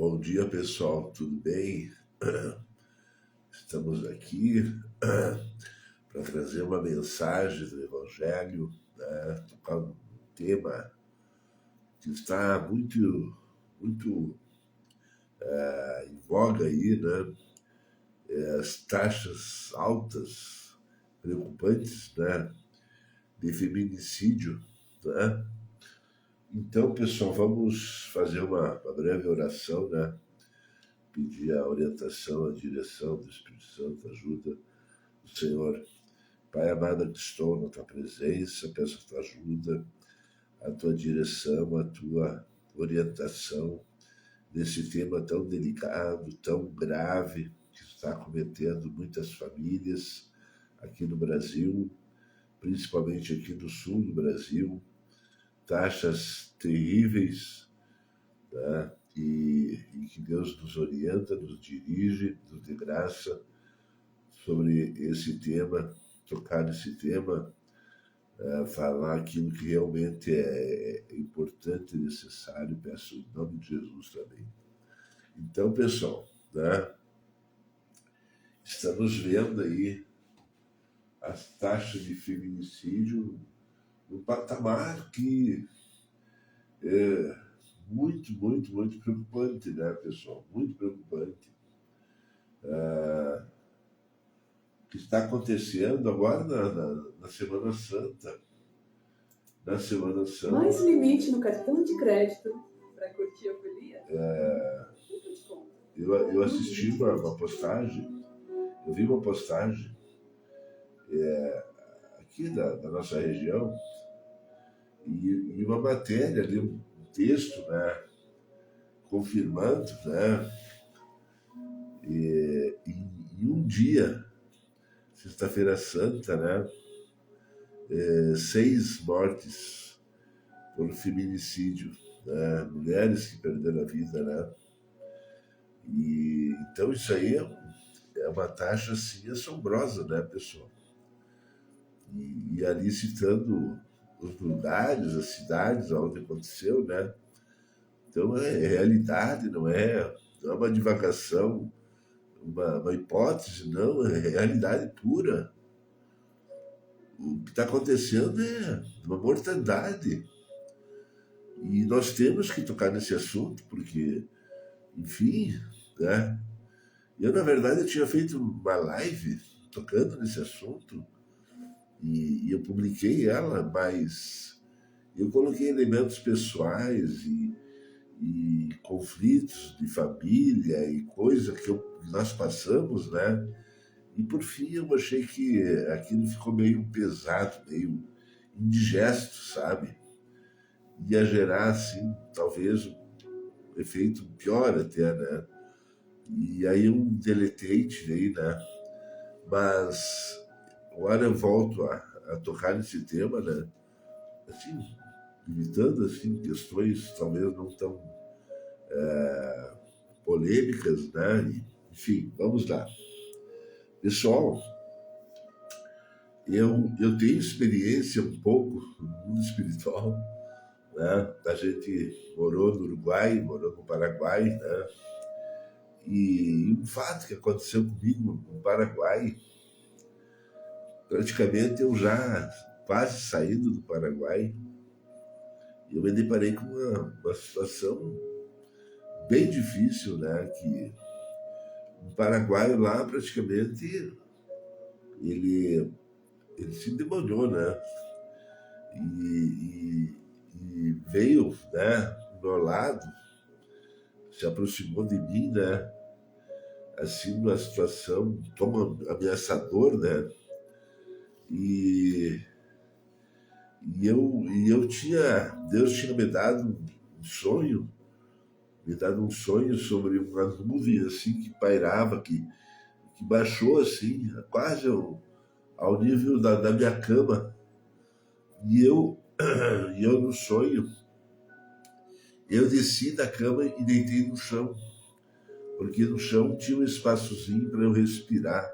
Bom dia, pessoal, tudo bem? Estamos aqui para trazer uma mensagem do Evangelho, né? Tocar um tema que está muito em voga aí, né? As taxas altas, preocupantes, né? De feminicídio, né? Então, pessoal, vamos fazer uma breve oração, né? Pedir a orientação, a direção do Espírito Santo, ajuda do Senhor. Pai amado, que estou na tua presença, peço a tua ajuda, a tua direção, a tua orientação nesse tema tão delicado, tão grave, que está acometendo muitas famílias aqui no Brasil, principalmente aqui no sul do Brasil, taxas terríveis, né? E que Deus nos orienta, nos dirige, nos dê graça sobre esse tema, tocar nesse tema, falar aquilo que realmente é importante e necessário, peço em nome de Jesus também. Então, pessoal, né, estamos vendo aí as taxas de feminicídio no patamar que é muito preocupante, né, pessoal? Muito preocupante. O que está acontecendo agora na Semana Santa. Na Semana Santa. Mais limite no cartão de crédito para curtir a folia. Eu assisti uma postagem, eu vi uma postagem aqui da nossa região e uma matéria ali, um texto, né, confirmando, né, em um dia, sexta-feira santa, né, 6 mortes por feminicídio, né, mulheres que perderam a vida, né, e então isso aí é uma taxa assim assombrosa, né, pessoal? E ali citando os lugares, as cidades onde aconteceu, né? Então é realidade, não é uma divagação, uma hipótese, não, é realidade pura. O que está acontecendo é uma mortandade. E nós temos que tocar nesse assunto, porque, enfim, né? Eu, na verdade, eu tinha feito uma live tocando nesse assunto e eu publiquei ela, mas eu coloquei elementos pessoais e conflitos de família e coisa que nós passamos, né? E por fim eu achei que aquilo ficou meio pesado, meio indigesto, sabe? Ia gerar, assim, talvez um efeito pior até, né? E aí eu deletei, tirei, né? Mas agora eu volto a tocar nesse tema, né? Assim, evitando assim, questões talvez não tão polêmicas, né? Enfim, vamos lá. Pessoal, eu tenho experiência um pouco no mundo espiritual, né? A gente morou no Uruguai, morou no Paraguai, né? E um fato que aconteceu comigo no Paraguai, praticamente eu já quase saindo do Paraguai, eu me deparei com uma situação bem difícil, né? Que um paraguaio lá praticamente ele se demoniou, né? E veio, né, do meu lado, se aproximou de mim, né? Assim, numa situação tão ameaçador, né? E, e eu tinha, Deus tinha me dado um sonho, sobre uma nuvem assim que pairava, que baixou assim, quase ao nível da minha cama. E eu no sonho, eu desci da cama e deitei no chão, porque no chão tinha um espaçozinho para eu respirar.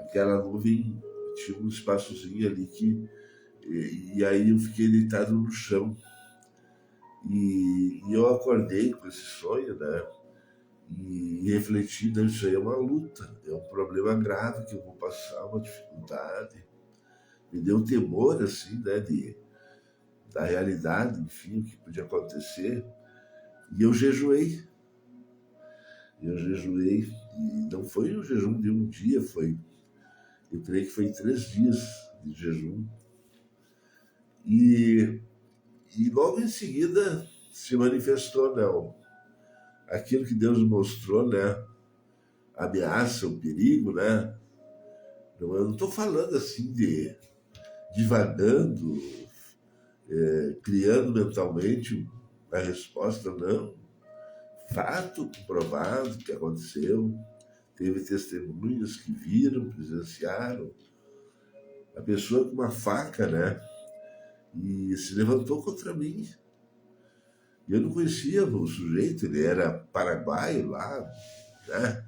Aquela nuvem tinha um espaçozinho ali e aí eu fiquei deitado no chão. E eu acordei com esse sonho, né? e refleti, não, isso aí é uma luta, é um problema grave que eu vou passar, uma dificuldade. Me deu um temor, assim, né, da realidade, enfim, o que podia acontecer. E eu jejuei, e não foi um jejum de um dia, eu creio que foi 3 dias de jejum. E, e logo em seguida se manifestou, né, aquilo que Deus mostrou, né, a ameaça, o perigo, né. Eu não estou falando assim de divagando, criando mentalmente a resposta, não. Fato comprovado que aconteceu. Teve testemunhas que viram, presenciaram. A pessoa com uma faca, né? E se levantou contra mim. Eu não conhecia o sujeito, ele era paraguaio lá, né?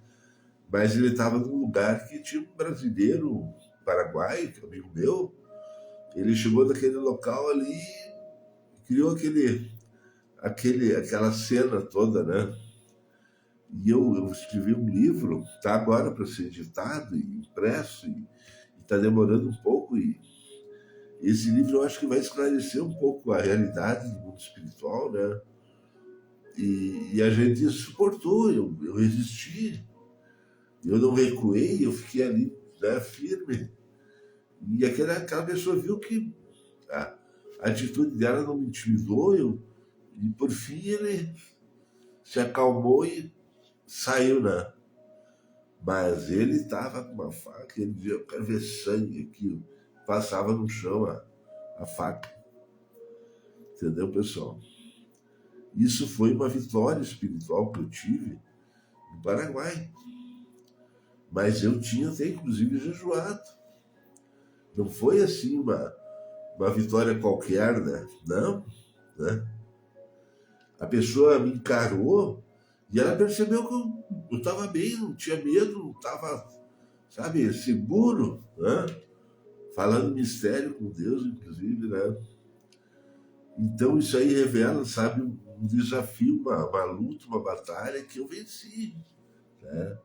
Mas ele estava num lugar que tinha um brasileiro paraguaio, que é amigo meu. Ele chegou naquele local ali e criou aquela cena toda, né? E eu escrevi um livro, está agora para ser editado e impresso, e está demorando um pouco. E esse livro eu acho que vai esclarecer um pouco a realidade do mundo espiritual, né? E a gente suportou, eu resisti, eu não recuei, eu fiquei ali, né, firme. E aquela pessoa viu que a atitude dela não me intimidou, e por fim ele se acalmou e saiu, né? Mas ele estava com uma faca, ele dizia, eu quero ver sangue aqui. Passava no chão a faca. Entendeu, pessoal? Isso foi uma vitória espiritual que eu tive no Paraguai. Mas eu tinha até inclusive jejuado. Não foi assim uma vitória qualquer, né? Não, né? A pessoa me encarou e ela percebeu que eu estava bem, não tinha medo, não estava, sabe, seguro, né? Falando mistério com Deus, inclusive, né? Então isso aí revela, sabe, um desafio, uma luta, uma batalha que eu venci, né?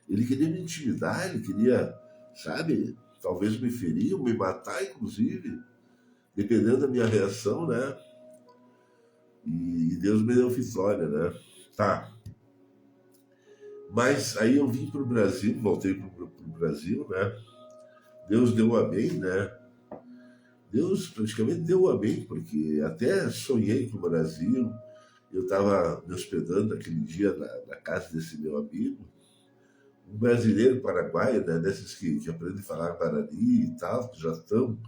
Ele queria me intimidar, ele queria, sabe, talvez me ferir, ou me matar, inclusive, dependendo da minha reação, né? E Deus me deu vitória, né? Tá. Mas aí eu vim para o Brasil, voltei para o Brasil, né? Deus deu amém, né? Deus praticamente deu amém, porque até sonhei com o Brasil. Eu estava me hospedando aquele dia na casa desse meu amigo, um brasileiro paraguaio, né, desses que aprendem a falar guarani e tal, que já estão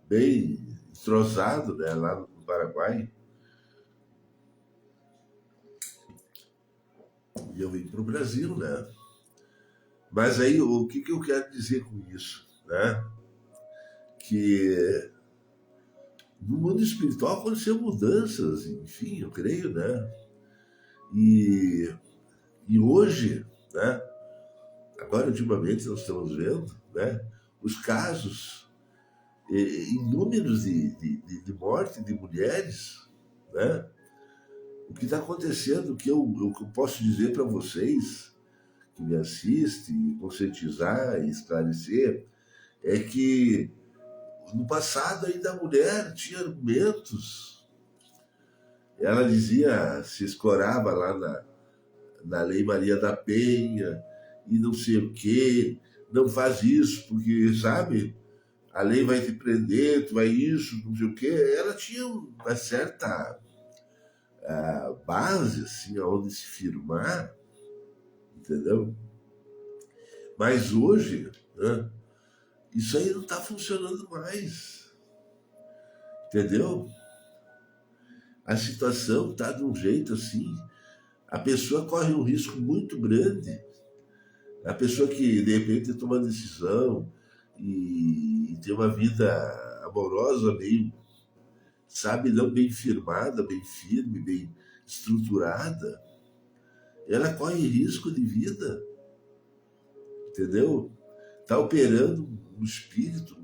bem entrosados, né, lá no Paraguai. E eu vim para o Brasil, né? Mas aí o que eu quero dizer com isso, né? Que no mundo espiritual aconteceu mudanças, enfim, eu creio, né? E, e hoje, né? Agora, ultimamente, nós estamos vendo, né? Os casos inúmeros de morte de mulheres, né? O que está acontecendo, o que eu posso dizer para vocês que me assistem, conscientizar e esclarecer, é que no passado ainda a mulher tinha argumentos. Ela dizia, se escorava lá na Lei Maria da Penha e não sei o quê, não faz isso, porque, sabe, a lei vai te prender, tu vai isso, não sei o quê. Ela tinha uma certa base, assim, aonde se firmar, entendeu? Mas hoje, né, isso aí não está funcionando mais, entendeu? A situação está de um jeito assim, a pessoa corre um risco muito grande. A pessoa que de repente toma uma decisão e tem uma vida amorosa meio, sabe, não bem firmada, bem firme, bem estruturada, ela corre risco de vida, entendeu? Está operando um espírito,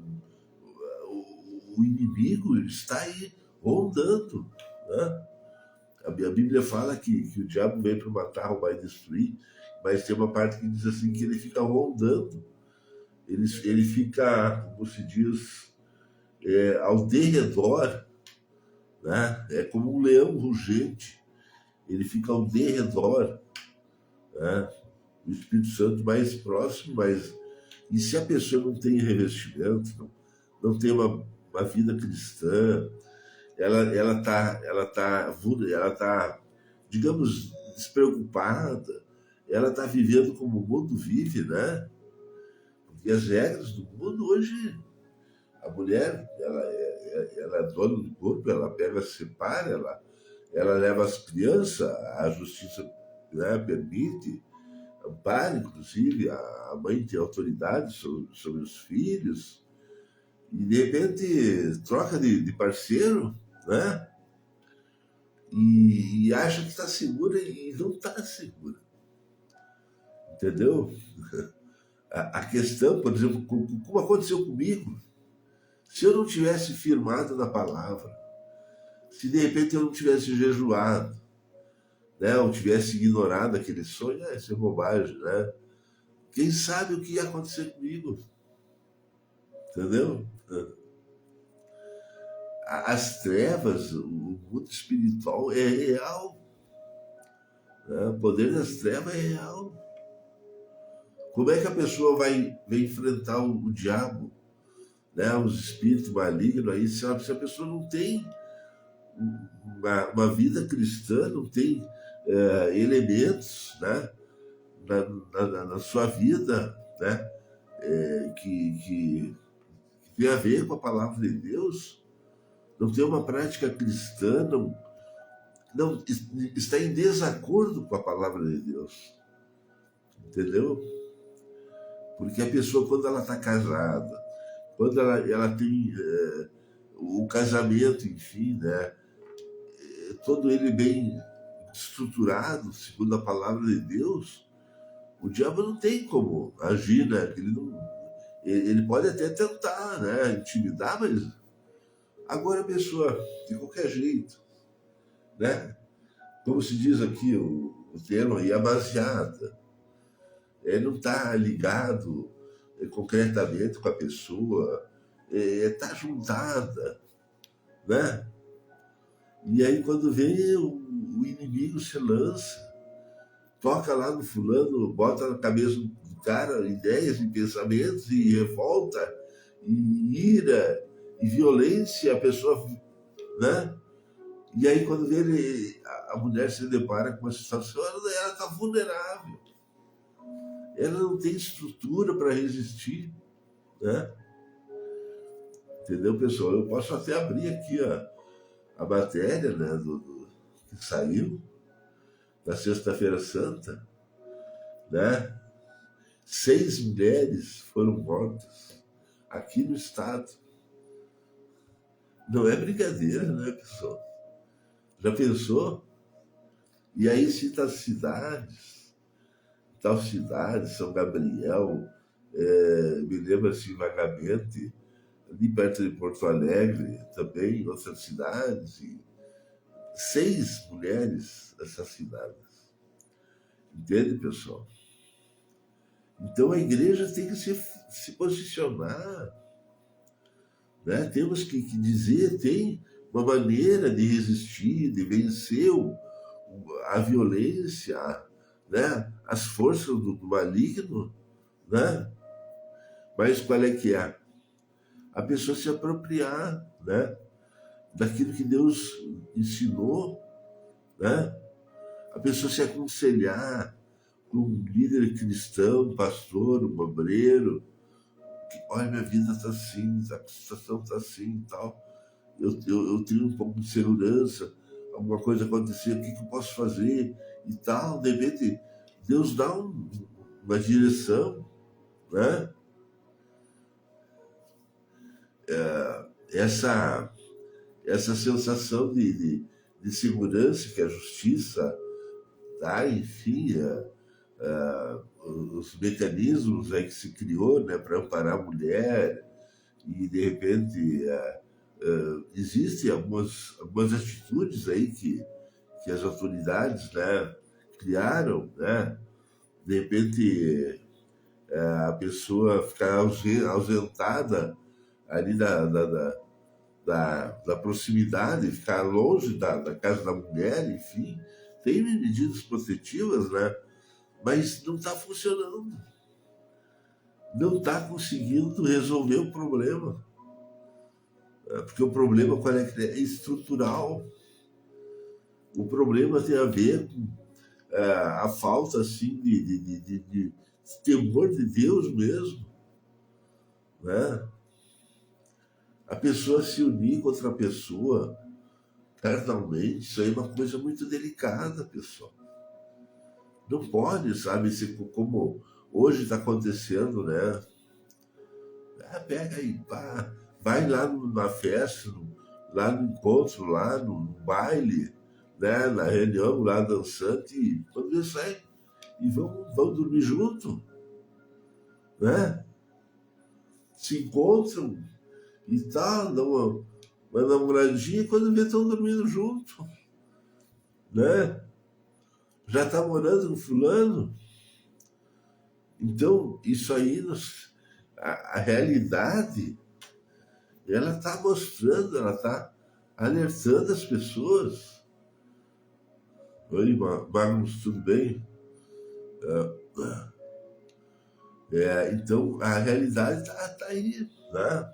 o inimigo está aí rondando, né? A Bíblia fala que o diabo vem para matar, roubar e destruir, mas tem uma parte que diz assim que ele fica rondando, ele fica, como se diz, ao derredor, né? É como um leão rugente, ele fica ao derredor, né? O Espírito Santo mais próximo, mas e se a pessoa não tem revestimento, não tem uma vida cristã, ela tá, digamos, despreocupada, ela está vivendo como o mundo vive, né? Porque as regras do mundo hoje, a mulher, ela é dona do corpo, ela pega, se separa, ela leva as crianças, a justiça, né, permite, ampara, inclusive, a mãe tem autoridade sobre os filhos, e de repente troca de parceiro, né? E acha que está segura e não está segura, entendeu? A questão, por exemplo, como aconteceu comigo, se eu não tivesse firmado na palavra, se de repente eu não tivesse jejuado, né, ou tivesse ignorado aquele sonho, isso é bobagem, né? Quem sabe o que ia acontecer comigo, entendeu? As trevas, o mundo espiritual é real, né? O poder das trevas é real. Como é que a pessoa vai enfrentar o diabo, né, os espíritos malignos aí, se a pessoa não tem uma vida cristã, não tem elementos, né, na sua vida, né, que tem a ver com a palavra de Deus, não tem uma prática cristã, não está em desacordo com a palavra de Deus, entendeu? Porque a pessoa, quando ela está casada, quando ela tem o casamento, enfim, né, todo ele bem estruturado, segundo a palavra de Deus, o diabo não tem como agir, né? Ele pode até tentar, né, intimidar, mas agora a pessoa, de qualquer jeito, né? Como se diz aqui o termo aí, amaziada, não está ligado concretamente com a pessoa, está juntada, né? E aí quando vem o inimigo se lança, toca lá no fulano, bota na cabeça do cara ideias e pensamentos e revolta, e ira, e violência, a pessoa, né? E aí quando vê a mulher se depara com uma situação, ela está vulnerável, ela não tem estrutura para resistir, né? Entendeu, pessoal? Eu posso até abrir aqui a matéria, né, que saiu na Sexta-feira Santa, né? 6 mulheres foram mortas aqui no estado. Não é brincadeira, né, pessoal? Já pensou? E aí cita as cidades, tal cidade, São Gabriel, me lembro assim vagamente, ali perto de Porto Alegre, também, em outras cidades, e 6 mulheres assassinadas. Entende, pessoal? Então a igreja tem que se posicionar, né? Temos que dizer, tem uma maneira de resistir, de vencer a violência, né? As forças do maligno, né? Mas qual é que é? A pessoa se apropriar, né, daquilo que Deus ensinou, né? A pessoa se aconselhar com um líder cristão, um pastor, um obreiro, que, olha, minha vida está assim, a situação está assim e tal, eu tenho um pouco de segurança, alguma coisa acontecer, o que eu posso fazer e tal, de repente Deus dá uma direção, né? Essa sensação de segurança que a justiça dá, enfim, os mecanismos aí que se criou, né, para amparar a mulher, e de repente existem algumas atitudes aí que que as autoridades, né, criaram, né, de repente a pessoa ficar ausentada ali da proximidade, ficar longe da casa da mulher, enfim, tem medidas protetivas, né? Mas não está funcionando, não está conseguindo resolver o problema. Porque o problema qual é que é? É estrutural. O problema tem a ver com a falta assim, de temor de Deus mesmo, né? A pessoa se unir com outra pessoa carnalmente, isso aí é uma coisa muito delicada, pessoal. Não pode, sabe, ser como hoje está acontecendo, né? Pega aí, pá, vai lá numa festa, lá no encontro, lá no baile, né? Na reunião, lá dançante, e quando eles saem e vão dormir junto, né? Se encontram e tal, dão uma namoradinha, e quando vê estão dormindo junto, né? Já tá morando com fulano. Então, isso aí, a realidade, ela está mostrando, ela está alertando as pessoas. Oi, Magnus, tudo bem? Então, a realidade está aí, né?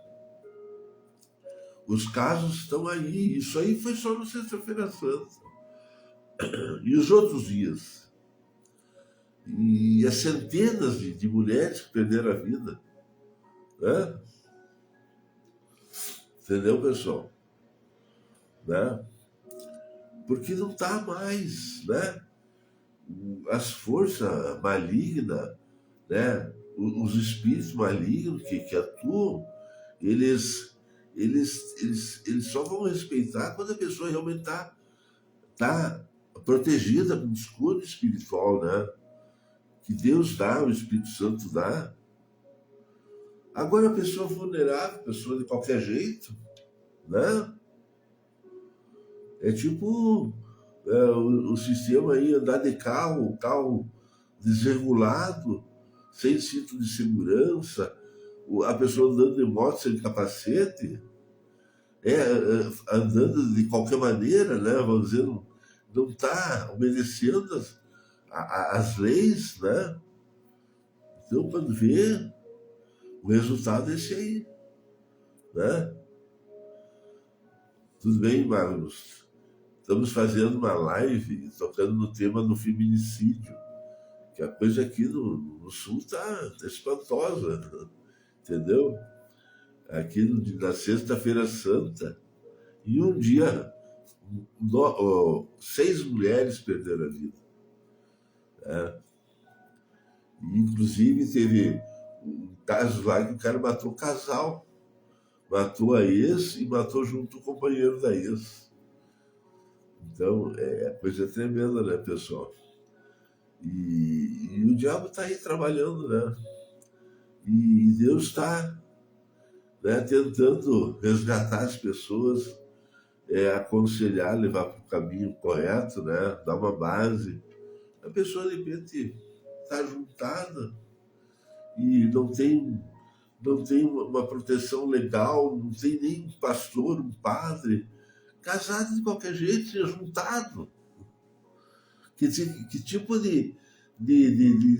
Os casos estão aí. Isso aí foi só na Sexta-feira Santa. E os outros dias? E as centenas de mulheres que perderam a vida, né? Entendeu, pessoal? Né? Porque não está mais, né? As forças malignas, né? Os espíritos malignos que atuam, eles só vão respeitar quando a pessoa realmente tá protegida com o escudo espiritual, né? Que Deus dá, o Espírito Santo dá. Agora a pessoa vulnerável, a pessoa de qualquer jeito, né? É tipo o sistema aí, andar de carro desregulado, sem cinto de segurança, a pessoa andando de moto sem capacete, andando de qualquer maneira, né? Vamos dizer, não está obedecendo as leis, né? Então, quando vê, o resultado é esse aí, né? Tudo bem, Magnus? Estamos fazendo uma live tocando no tema do feminicídio, que a coisa aqui no Sul está espantosa, entendeu? Aqui na Sexta-feira Santa, em um dia, 6 mulheres perderam a vida. Né? Inclusive, teve um caso lá que o cara matou o casal, matou a ex e matou junto o companheiro da ex. Então, coisa tremenda, né, pessoal? E o diabo está aí trabalhando, né? E Deus está, né, tentando resgatar as pessoas, aconselhar, levar para o caminho correto, né? Dar uma base. A pessoa, de repente, está juntada e não tem uma proteção legal, não tem nem um pastor, um padre, casado de qualquer jeito, juntado. Que tipo de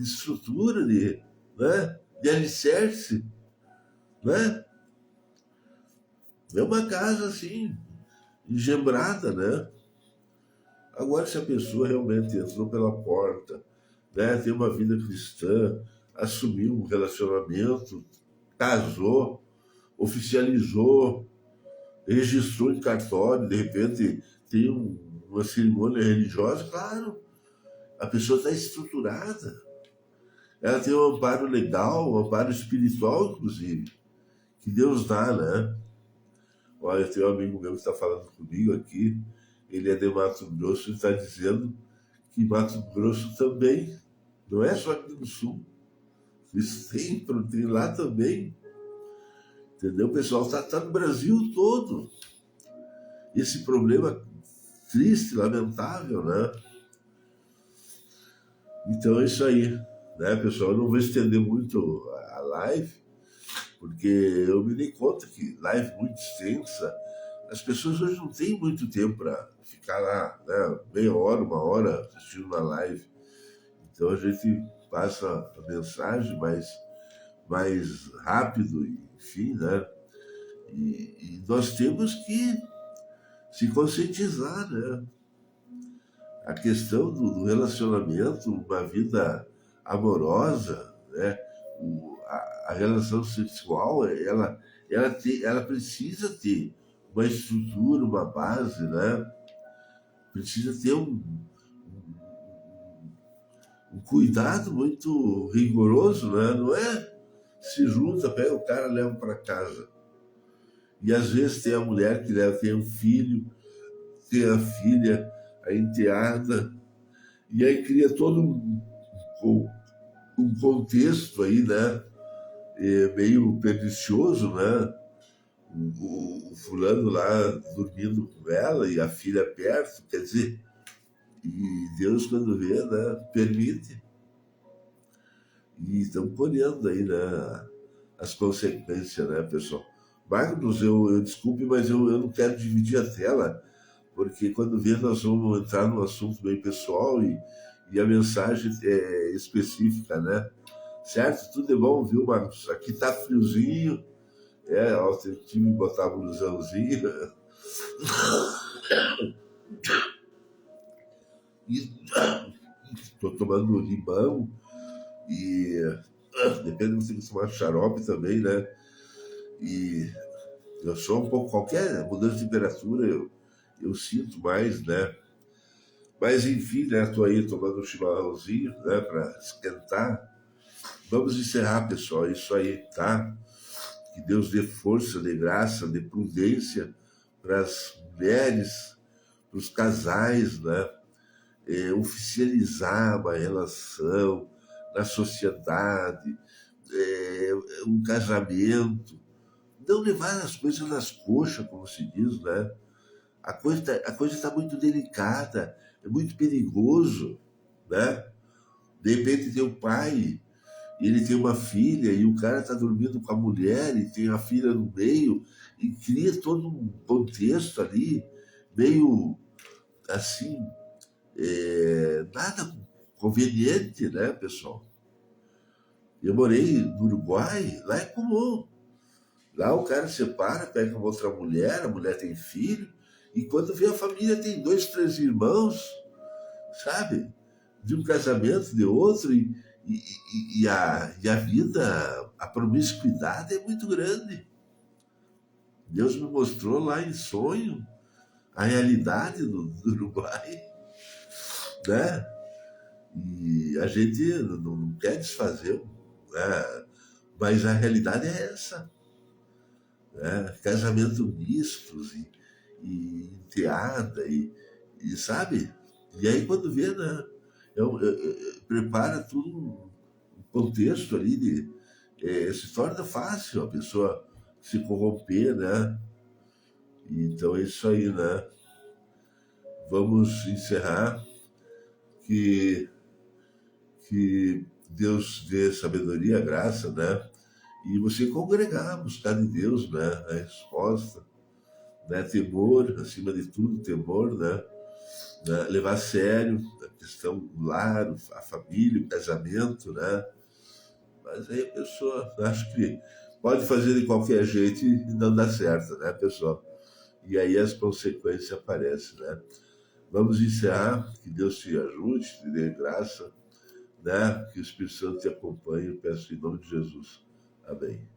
estrutura, né? De alicerce, né? É uma casa assim, engembrada, né? Agora, se a pessoa realmente entrou pela porta, né, tem uma vida cristã, assumiu um relacionamento, casou, oficializou, registrou em cartório, de repente tem uma cerimônia religiosa, claro, a pessoa está estruturada. Ela tem um amparo legal, um amparo espiritual, inclusive, que Deus dá, né? Olha, tem um amigo meu que está falando comigo aqui, ele é de Mato Grosso e está dizendo que Mato Grosso também, não é só aqui no Sul, isso tem lá também, entendeu? O pessoal está no Brasil todo. Esse problema triste, lamentável, né? Então é isso aí, né, pessoal? Eu não vou estender muito a live, porque eu me dei conta que live muito extensa, as pessoas hoje não têm muito tempo para ficar lá, né, meia hora, uma hora assistindo uma live. Então a gente passa a mensagem mais rápido, enfim, né? E nós temos que se conscientizar, né? A questão do relacionamento, uma vida amorosa, né? A relação sexual, ela precisa ter uma estrutura, uma base, né? Precisa ter um cuidado muito rigoroso, né? Não é se junta, pega o cara, leva para casa. E às vezes tem a mulher que leva, tem um filho, tem a filha, a enteada, e aí cria todo um contexto aí, né? Meio pernicioso, né? O fulano lá dormindo com ela e a filha perto, quer dizer, e Deus, quando vê, né, permite. E estão colhendo aí, né, as consequências, né, pessoal? Magnus, eu desculpe, mas eu não quero dividir a tela, porque quando vê nós vamos entrar num assunto bem pessoal e a mensagem é específica, né? Certo? Tudo é bom, viu, Magnus? Aqui tá friozinho, ó, tive que botar a blusãozinha. E tô tomando limão e depende se você tomar xarope também, né? E eu sou um pouco, qualquer mudança de temperatura eu sinto mais, né? Mas enfim, né? Tô aí tomando um chimarrãozinho, né? Para esquentar. Vamos encerrar, pessoal. É isso aí, tá? Que Deus dê força, dê graça, dê prudência para as mulheres, para os casais, né? Oficializar uma relação na sociedade, um casamento. Não levar as coisas nas coxas, como se diz, né? A coisa está muito delicada, é muito perigoso, né? De repente tem o pai, ele tem uma filha e o cara está dormindo com a mulher e tem a filha no meio e cria todo um contexto ali meio assim, nada conveniente, né, pessoal? Eu morei no Uruguai, lá é comum. Lá o cara separa, pega uma outra mulher, a mulher tem filho, e quando vê a família tem 2, 3 irmãos, sabe? De um casamento, de outro, e a vida, a promiscuidade é muito grande. Deus me mostrou lá em sonho a realidade do Uruguai, né? E a gente não quer desfazer, né? Mas a realidade é essa, né? Casamento mistos e enteada, e sabe? E aí quando vê, né? Prepara tudo um contexto ali se torna fácil a pessoa se corromper, né? Então é isso aí, né? Vamos encerrar, que Deus dê sabedoria, graça, né? E você congregar, buscar em Deus, né? A resposta, né? Temor, acima de tudo, temor, né? Levar a sério a questão do lar, a família, o casamento, né? Mas aí a pessoa acha que pode fazer de qualquer jeito e não dá certo, né, pessoal? E aí as consequências aparecem, né? Vamos encerrar, que Deus te ajude, te dê graça, né? Que o Espírito Santo te acompanhe, eu peço em nome de Jesus. Amém.